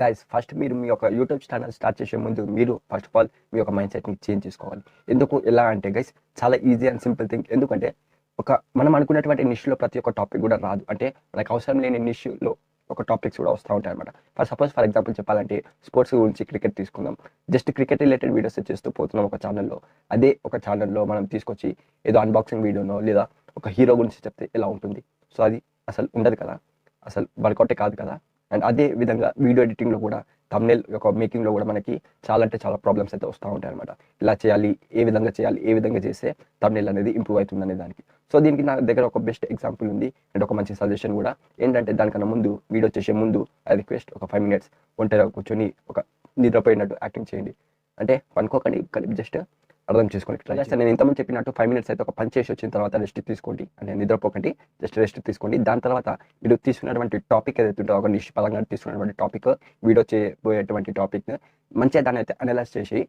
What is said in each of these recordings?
Guys first మీరు మీ యొక్క YouTube channel start చేసే ముందు మీరు ఫస్ట్ ఆఫ్ ఆల్ మీ యొక్క మైండ్ సెట్ని చేంజ్ చేసుకోవాలి. ఎందుకు ఎలా అంటే గైస్ చాలా ఈజీ అండ్ సింపుల్ థింగ్. ఎందుకంటే మనం అనుకున్నటువంటి నిష్లో ప్రతి ఒక్క టాపిక్ కూడా రాదు. అంటే మనకు అవసరం లేని నిష్లో ఒక టాపిక్స్ కూడా వస్తూ ఉంటాయి అనమాట. ఫర్ ఎగ్జాంపుల్ చెప్పాలంటే స్పోర్ట్స్ గురించి క్రికెట్ తీసుకుందాం. జస్ట్ క్రికెట్ రిలేటెడ్ వీడియోస్ చేస్తూ పోతున్నాం ఒక ఛానల్లో. అదే ఒక ఛానల్లో మనం తీసుకొచ్చి ఏదో అన్బాక్సింగ్ వీడియోనో లేదా ఒక హీరో గురించి చెప్తే ఎలా ఉంటుంది? సో అది అసలు ఉండదు కదా, అసలు వర్కౌటే కాదు కదా. అండ్ అదే విధంగా వీడియో ఎడిటింగ్లో కూడా థంబ్నెయిల్ యొక్క మేకింగ్లో కూడా మనకి చాలా అంటే చాలా ప్రాబ్లమ్స్ అయితే వస్తూ ఉంటాయి అనమాట. ఇలా చేయాలి, ఏ విధంగా చేస్తే థంబ్నెయిల్ అనేది ఇంప్రూవ్ అవుతుంది అనే దానికి. సో దీనికి నా దగ్గర ఒక బెస్ట్ ఎగ్జాంపుల్ ఉంది అండ్ ఒక మంచి సజెషన్ కూడా. ఏంటంటే దానికన్నా ముందు వీడియో చేసే ముందు ఐ రిక్వెస్ట్ ఒక 5 minutes ఒంటరిగా కూర్చొని ఒక నిద్రపోయినట్టు యాక్టింగ్ చేయండి. అంటే పనుకోకండి, జస్ట్ అర్థం చేసుకోండి. నేను ఇంతమంది చెప్పినట్టు 5 minutes అయితే ఒక పని చేసి వచ్చిన తర్వాత రెస్ట్ తీసుకోండి. అంటే నిద్రపోకండి, జస్ట్ రెస్ట్ తీసుకోండి. దాని తర్వాత మీరు తీసుకున్నటువంటి టాపిక్ ఏదైతే ఉంటుందో ఒక నిష్పలంగా తీసుకున్నటువంటి టాపిక్, వీడియో చేయబోయేటువంటి టాపిక్ మంచిగా దాన్ని అయితే అనలైజ్ చేసి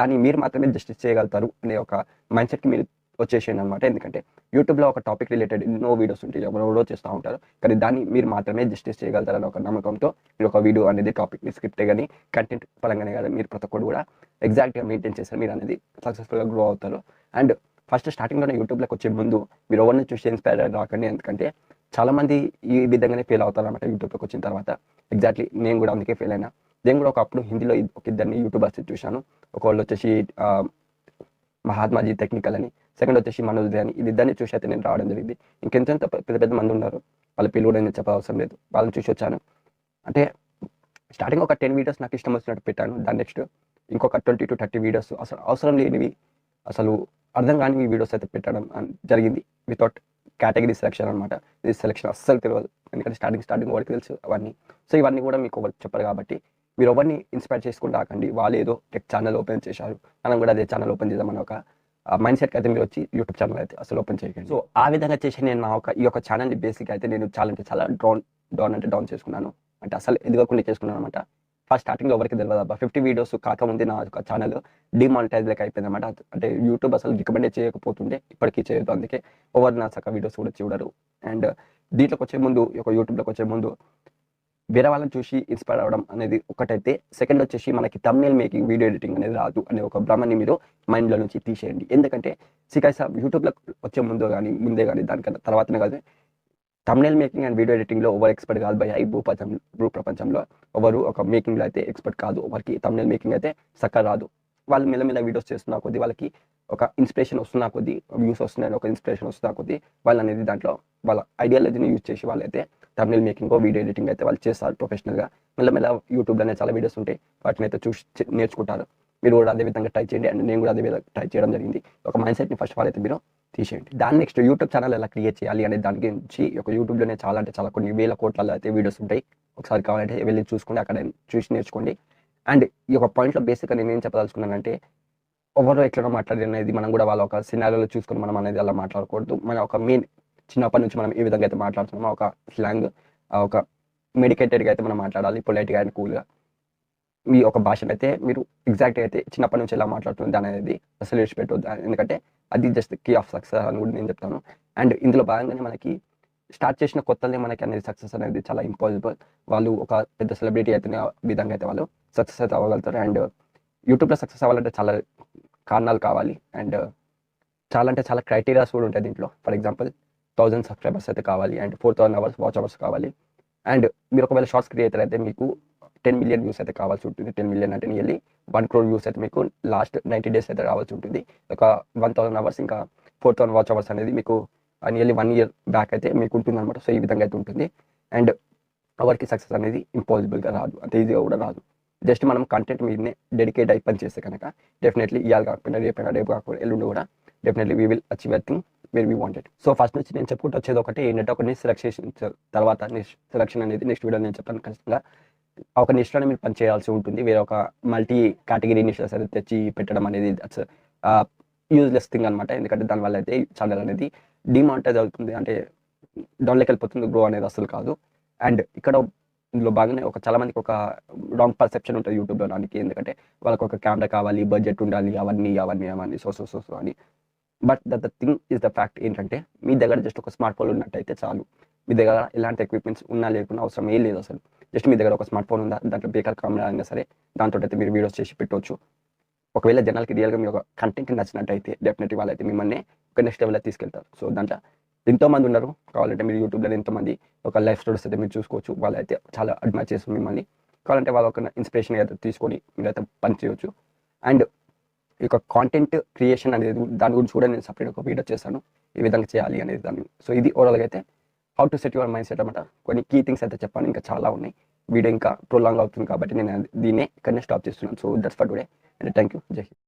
దాన్ని మీరు మాత్రమే జస్టిస్ చేయగలుగుతారు అనే ఒక మైండ్ సెట్కి మీరు వచ్చేసేయండి అనమాట. ఎందుకంటే యూట్యూబ్లో ఒక టాపిక్ రిలేటెడ్ ఎన్నో వీడియోస్ ఉంటాయి, ఎవరో చేస్తూ ఉంటారు, కానీ దాన్ని మీరు మాత్రమే జస్టిస్ చేయగలుగుతారని ఒక నమ్మకంతో మీరు ఒక వీడియో అనేది టాపిక్ని స్క్రిప్ట్ కానీ కంటెంట్ పరంగానే కానీ మీరు ప్రతి ఒక్కరు కూడా ఎగ్జాక్ట్గా మెయింటైన్ చేస్తారు. మీరు అనేది సక్సెస్ఫుల్గా గ్రో అవుతారు. అండ్ ఫస్ట్ స్టార్టింగ్లోనే యూట్యూబ్లోకి వచ్చే ముందు మీరు ఎవరిని చూసి ఇన్స్పైర్ రాకండి. ఎందుకంటే చాలామంది ఈ విధంగానే ఫెయిల్ అవుతారు అనమాట యూట్యూబ్లోకి వచ్చిన తర్వాత. ఎగ్జాక్ట్లీ నేను కూడా అందుకే ఫెయిల్ అయినా. నేను కూడా ఒకప్పుడు హిందీలో ఒక ఇద్దరిని యూట్యూబర్స్ చూశాను. ఒకళ్ళు వచ్చేసి మహాత్మాజీ టెక్నికల్ అని, సెకండ్ వచ్చేసి మనోజ్ అని. ఇది ఇద్దరిని చూసి అయితే నేను రావడం జరిగింది. ఇంకెంత పెద్ద మంది ఉన్నారు, వాళ్ళ పేరు కూడా నేను చెప్పవసరం లేదు, వాళ్ళని చూసి వచ్చాను. అంటే స్టార్టింగ్ ఒక 10 videos నాకు ఇష్టం వచ్చినట్టు పెట్టాను. దాని నెక్స్ట్ ఇంకొక 20 to 30 videos అసలు అవసరం లేనివి, అసలు అర్థం కానివి వీడియోస్ అయితే పెట్టడం జరిగింది వితౌట్ కేటగిరీ సెలెక్షన్ అనమాట. ఇది సెలెక్షన్ అస్సలు తెలియదు, ఎందుకంటే స్టార్టింగ్ వాడికి తెలుసు అవన్నీ. సో ఇవన్నీ కూడా మీకు ఒకటి చెప్పరు కాబట్టి మీరు ఎవరిని ఇన్స్పైర్ చేసుకుని రాకండి. వాళ్ళు ఏదో టెక్ ఛానల్ ఓపెన్ చేశారు, మనం కూడా అదే ఛానల్ ఓపెన్ చేద్దామని ఒక మైండ్ సెట్కి అయితే మీరు వచ్చి యూట్యూబ్ ఛానల్ అయితే అసలు ఓపెన్ చేయకండి. సో ఆ విధంగా చేసి నేను ఈ యొక్క ఛానల్ని బేసిక్ అయితే నేను చాలా డౌన్ చేసుకున్నాను. అంటే అసలు ఎదగకుండా చేసుకున్నాను అనమాట. ఫస్ట్ స్టార్టింగ్లో ఎవరికి తెలియదు అబ్బా. 50 videos కాకముందే నా ఒక ఛానల్ డిమానిటైజ్ లెక్క అయిపోయింది అనమాట. అంటే యూట్యూబ్ అసలు రికమెండ్ చేయకపోతుండే, ఇప్పటికీ చేయదు. అందుకే ఎవరు నా సక్క వీడియోస్ కూడా చూడరు. అండ్ దీంట్లోకి వచ్చే ముందు, యూట్యూబ్లోకి వచ్చే ముందు వేరే వాళ్ళని చూసి ఇన్స్పైర్ అవ్వడం అనేది ఒకటైతే, సెకండ్ వచ్చేసి మనకి థంబ్నెయిల్ మేకింగ్, వీడియో ఎడిటింగ్ అనేది రాదు అనే ఒక భ్రమని మీరు మైండ్లో నుంచి తీసేయండి. ఎందుకంటే యూట్యూబ్లో వచ్చే ముందే కానీ దానికన్నా తర్వాతనే కాదు, థంబ్నెయిల్ మేకింగ్ అండ్ వీడియో ఎడిటింగ్లో ఓవర్ ఎక్స్పర్ట్ కాదు భయ. ఈ భూ ప్రపంచంలో ఎవరు ఒక మేకింగ్లో అయితే ఎక్స్పర్ట్ కాదు. ఎవరికి థంబ్నెయిల్ మేకింగ్ అయితే చక్కగా రాదు. వాళ్ళు మెల్లమెల్ల వీడియోస్ చేస్తున్న కొద్దీ వాళ్ళకి ఒక ఇన్స్పిరేషన్ వస్తున్న కొద్దీ, వ్యూస్ వస్తున్నాయని ఒక ఇన్స్పిరేషన్ వస్తున్న కొద్దీ వాళ్ళు అనేది దాంట్లో వాళ్ళ ఐడియాలజీని యూజ్ చేసి వాళ్ళైతే థంబ్నెయిల్ మేకింగ్, వీడియో ఎడిటింగ్ అయితే వాళ్ళు చేస్తారు ప్రొఫెషనల్గా. మెల్లమెల్ల యూట్యూబ్లోనే చాలా వీడియోస్ ఉంటాయి, వాటిని అయితే చూసి నేర్చుకుంటారు. మీరు కూడా అదే విధంగా ట్రై చేయండి. అండ్ నేను కూడా అదే విధంగా ట్రై చేయడం జరిగింది. ఒక మైండ్ సెట్ని ఫస్ట్ ఆఫ్ ఆల్ అయితే మీరు తీసేయండి. దాని నెక్స్ట్ యూట్యూబ్ ఛానల్ ఎలా క్రియేట్ చేయాలి అనే దాని గురించి ఒక యూట్యూబ్లోనే చాలా కొన్ని వేల కోట్లలో అయితే వీడియోస్ ఉంటాయి. ఒకసారి కావాలంటే వెళ్ళి చూసుకోండి, అక్కడ చూసి నేర్చుకోండి. అండ్ ఈ ఒక పాయింట్లో బేసిక్గా నేను ఏం చెప్పదలుచుకున్నానంటే, ఎవరో ఎట్లనో మాట్లాడి అనేది మనం కూడా వాళ్ళ ఒక సినారియోలో చూసుకొని మనం అనేది అలా మాట్లాడకూడదు. మన ఒక మెయిన్ చిన్నప్పటి నుంచి మనం ఏ విధంగా అయితే మాట్లాడుతున్నామో ఒక స్లాంగ్, ఒక మెడికేటెడ్గా అయితే మనం మాట్లాడాలి, పొలైట్గా అండ్ కూల్గా. మీ ఒక భాషను అయితే మీరు ఎగ్జాక్ట్గా అయితే చిన్నప్పటి నుంచి ఎలా మాట్లాడుతుంది దాని అనేది అసలు విడిచిపెట్టవద్దు. ఎందుకంటే అది జస్ట్ కీ ఆఫ్ సక్సెస్ అని కూడా నేను చెప్తాను. అండ్ ఇందులో భాగంగానే మనకి స్టార్ట్ చేసిన కొత్తలే మనకి అనేది సక్సెస్ అనేది చాలా ఇంపాసిబుల్. వాళ్ళు ఒక పెద్ద సెలబ్రిటీ అయితే విధంగా అయితే వాళ్ళు సక్సెస్ అయితే అవ్వగలుగుతారు. అండ్ యూట్యూబ్లో సక్సెస్ అవ్వాలంటే చాలా కారణాలు కావాలి. అండ్ చాలా క్రైటీరియాస్ కూడా ఉంటాయి దీంట్లో. ఫర్ ఎగ్జాంపుల్ 1000 subscribers అయితే కావాలి, అండ్ 4000 hours వాచ్ అవర్స్ కావాలి. అండ్ మీరు ఒకవేళ షార్ట్స్ క్రియేటర్ అయితే మీకు 10 million views అయితే కావాల్సి ఉంటుంది. 10 million అంటే నియర్లీ 1 crore views అయితే మీకు లాస్ట్ 90 days అయితే రావాల్సి ఉంటుంది. ఒక 1000 hours ఇంకా 4000 వాచ్ అవర్స్ అనేది మీకు నియర్లీ 1 year బ్యాక్ అయితే మీకు ఉంటుంది అనమాట. సో ఈ విధంగా అయితే ఉంటుంది. అండ్ ఎవరికి సక్సెస్ అనేది ఇంపాసిబుల్గా రాదు, అంత ఈజీగా కూడా రాదు. జస్ట్ మనం కంటెంట్ మీదనే డెడికేట్ అయి పని చేస్తే కనుక డెఫినెట్లీ ఇవాళ కాకపోయినా రేపు కాకపోయినా ఎల్లుండి కూడా definitely we will achieve everything where we wanted. So first నుంచి నేను చెప్పుకుంటూ వచ్చేది ఒకటి ఏంటంటే, ఒక నిష్ సెలెక్షన్ తర్వాత సెలెక్షన్ అనేది నెక్స్ట్ వీడియో నేను చెప్తాను ఖచ్చితంగా. ఒక నిష్లోనే మీరు పని చేయాల్సి ఉంటుంది. వేరే ఒక మల్టీ కేటగిరీ నిష్స్ అయితే తెచ్చి పెట్టడం అనేది దట్స్ యూజ్లెస్ థింగ్ అనమాట. ఎందుకంటే దానివల్ల అయితే ఛానల్ అనేది డిమానిటైజ్ అవుతుంది, అంటే డౌన్లోకి వెళ్ళిపోతుంది, గ్రో అనేది అసలు కాదు. అండ్ ఇందులో బాగానే చాలా మందికి ఒక రాంగ్ పర్సెప్షన్ ఉంటుంది యూట్యూబ్లో దానికి. ఎందుకంటే వాళ్ళకి ఒక కెమెరా కావాలి, బడ్జెట్ ఉండాలి, అవన్నీ సో అని. But the thing is the fact ఏంటంటే, మీ దగ్గర జస్ట్ ఒక స్మార్ట్ ఫోన్ ఉన్నట్టయితే చాలు. మీ దగ్గర ఎలాంటి ఎక్విప్మెంట్స్ ఉన్నా లేకున్నా అవసరం ఏం లేదు అసలు. జస్ట్ మీ దగ్గర ఒక స్మార్ట్ ఫోన్ ఉందా, దాంట్లో బేకార్ కెమెరా అయినా సరే దాంతో అయితే మీరు వీడియోస్ చేసి పెట్టవచ్చు. ఒకవేళ జనాలకి రియల్గా మీ ఒక కంటెంట్ నచ్చినట్టయితే డెఫినెట్లీ వాళ్ళైతే మిమ్మల్ని ఒక నెక్స్ట్ లెవెల్లో తీసుకెళ్తారు. సో దాంట్లో ఎంతోమంది ఉన్నారు, కావాలంటే మీరు యూట్యూబ్లో ఎంతోమంది ఒక లైఫ్ స్టోరీస్ అయితే మీరు చూసుకోవచ్చు. వాళ్ళైతే చాలా అడ్మైర్ చేస్తారు మిమ్మల్ని. కావాలంటే వాళ్ళ ఒక ఇన్స్పిరేషన్ అయితే తీసుకొని మీరైతే పని చేయవచ్చు. అండ్ ఈ యొక్క కాంటెంట్ క్రియేషన్ అనేది దాని గురించి కూడా నేను సపరేట్ ఒక వీడియో చేశాను, ఏ విధంగా చేయాలి అనేది దాన్ని. సో ఇది ఓవరాల్గా అయితే how to set your mind set అనమాట. కొన్ని కీ థింగ్స్ అయితే చెప్పాను, ఇంకా చాలా ఉన్నాయి. వీడియో ఇంకా ప్రొలాంగ్ అవుతుంది కాబట్టి నేను దీన్నే ఇక్కడనే స్టాప్ చేస్తున్నాను. So that's for today and thank you. జై హింద్.